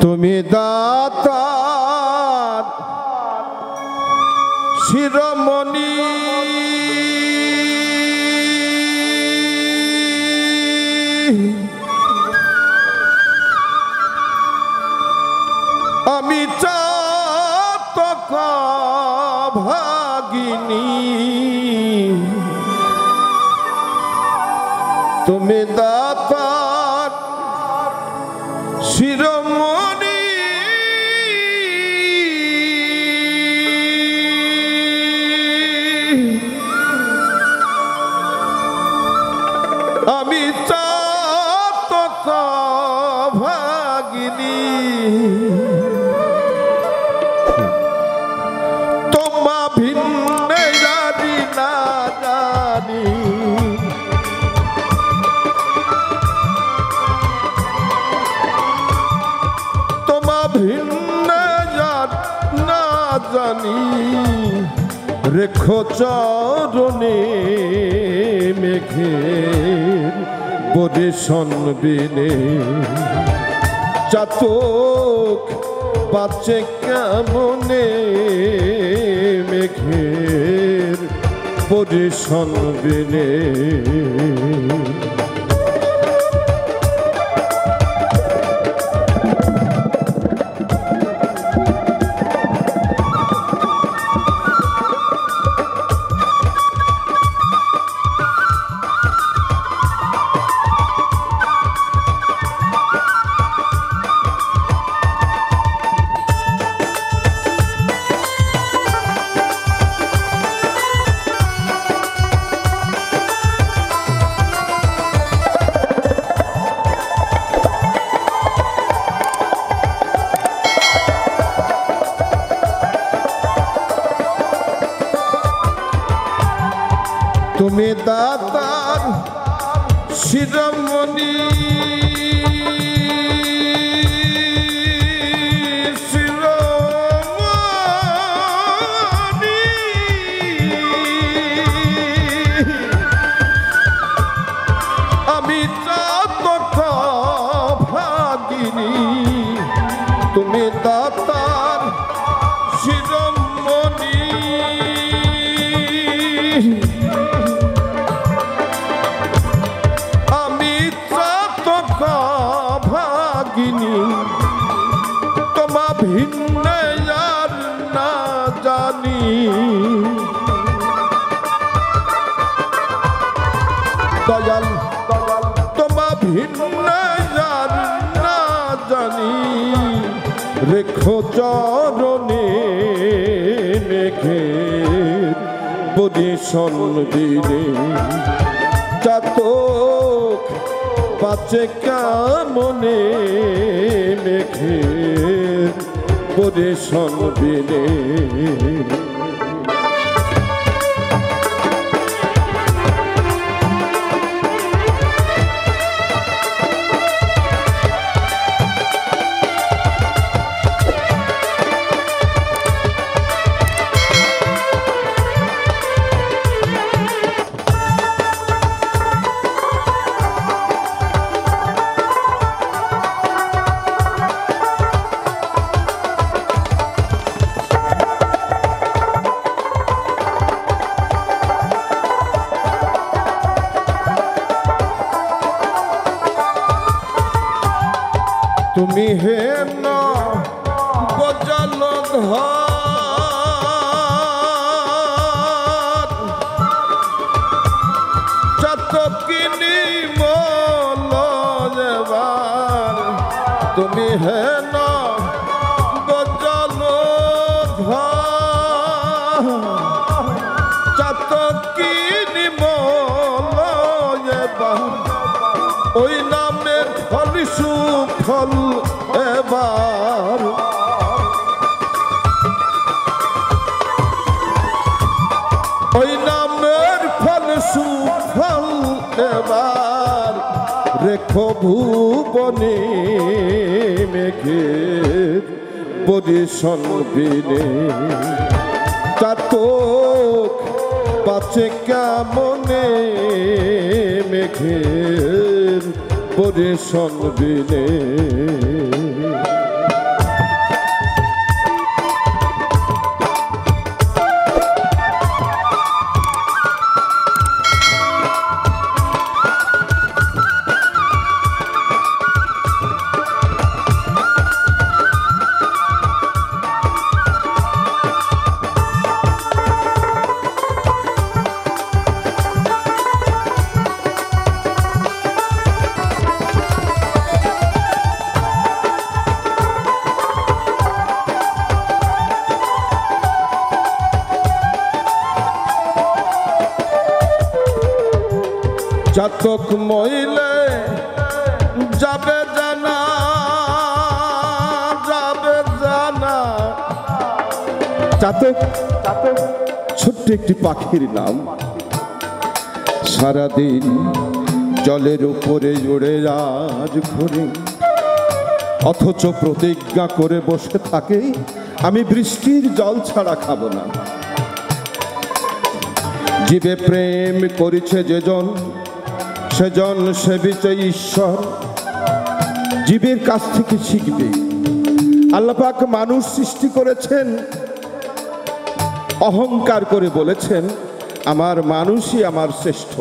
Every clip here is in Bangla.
তুমি দাতার শিরোমণি আমি চাতক ভাগিনী তুমি দাতার শিরোমণি আমি চাতক ভাগিনী তোমা ভিন্ন জানি না জানি তোমা ভিন্ন না জানি রেখো চরণে মেঘের বরিশন বিনে চাতক বাঁচে কেমনে মেঘের বরিশন বিনে তুমি দাতার শিরোমণি শিরোমণি আমি চাতক ভাগিনী তুমি দাতার শিরোমণি তোমা ভিন্ন আর না জানি দয়াল তোমা ভিন্ন আর না জানি রেখো চরণে মেঘের বরিশন বিনে চাতক বাঁচে কেমনে মেঘের বরিশন বিনে তুমি হেন জলধর চাতকিনী মলবার তুমি হেন জলধর চাতকিনী মলবার ওই নামের ফল সুফল এবার ওই নামের ফল সুফল এবার রেখো ভুবনে মেঘের বরিশন বিনে চাতক বাঁচে কেমনে মেঘের বরিশন বিনে চাতক মইলে যাবে জানা, যাবে জানা। চাতক ছোট্ট একটি পাখির নাম, সারাদিন জলের উপরে উড়ে আজ ঘুরে, অথচ প্রতিজ্ঞা করে বসে থাকে আমি বৃষ্টির জল ছাড়া খাবো না। জীবে প্রেম করেছে যেজন, সেজন সেবিছে ঈশ্বর। জীবের কাছ থেকে শিখবে। আল্লাহ পাক মানুষ সৃষ্টি করেছেন, অহংকার করে বলেছেন আমার মানুষই আমার শ্রেষ্ঠ।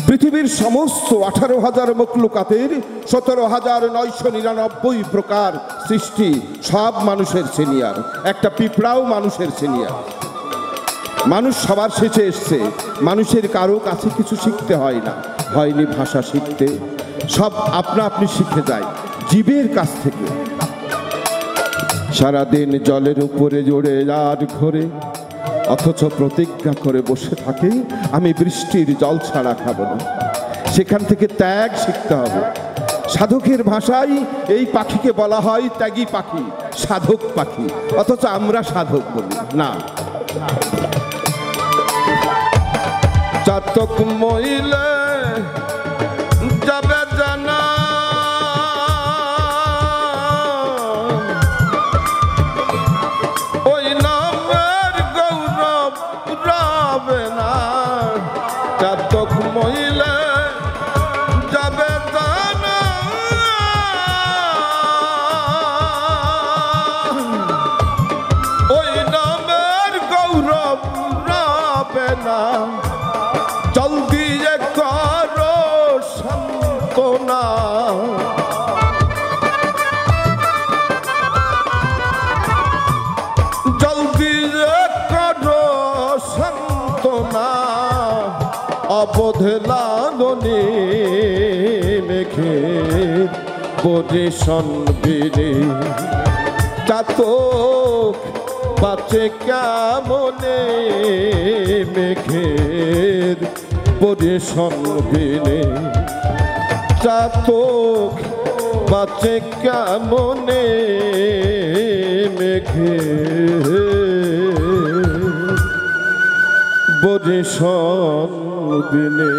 পৃথিবীর সমস্ত 18,000 মখলুকাতের 17,999 প্রকার সৃষ্টি সব মানুষের সিনিয়র। একটা পিঁপড়াও মানুষের সিনিয়র। মানুষ সবার শেষে এসছে। মানুষের কারো কাছে কিছু শিখতে হয় না, হয়নি ভাষা শিখতে, সব আপনা আপনি শিখে যায় জীবের কাছ থেকে। সারাদিন জলের উপরে জোরে আর ঘরে, অথচ প্রতিজ্ঞা করে বসে থাকে আমি বৃষ্টির জল ছাড়া খাবো না। সেখান থেকে ত্যাগ শিখতে হবে। সাধকের ভাষায় এই পাখিকে বলা হয় ত্যাগী পাখি, সাধক পাখি, অথচ আমরা সাধক বলি না। চাতক মইলে যাবে জানা, ওই নামের গৌরব রবে না। চাতক মইলে যাবে জানা, ওই নামের গৌরব রবে না। জল দিয়ে করো সান্ত্বনা, জল দিয়ে করো সান্ত্বনা। অবধে লালনে মেঘে পরিশন বীরে, চাতক বাঁচে কেমনে মেঘের পরিশন বিনে। চাতক বাঁচে কেমনে মেঘের পরিশন বিনে।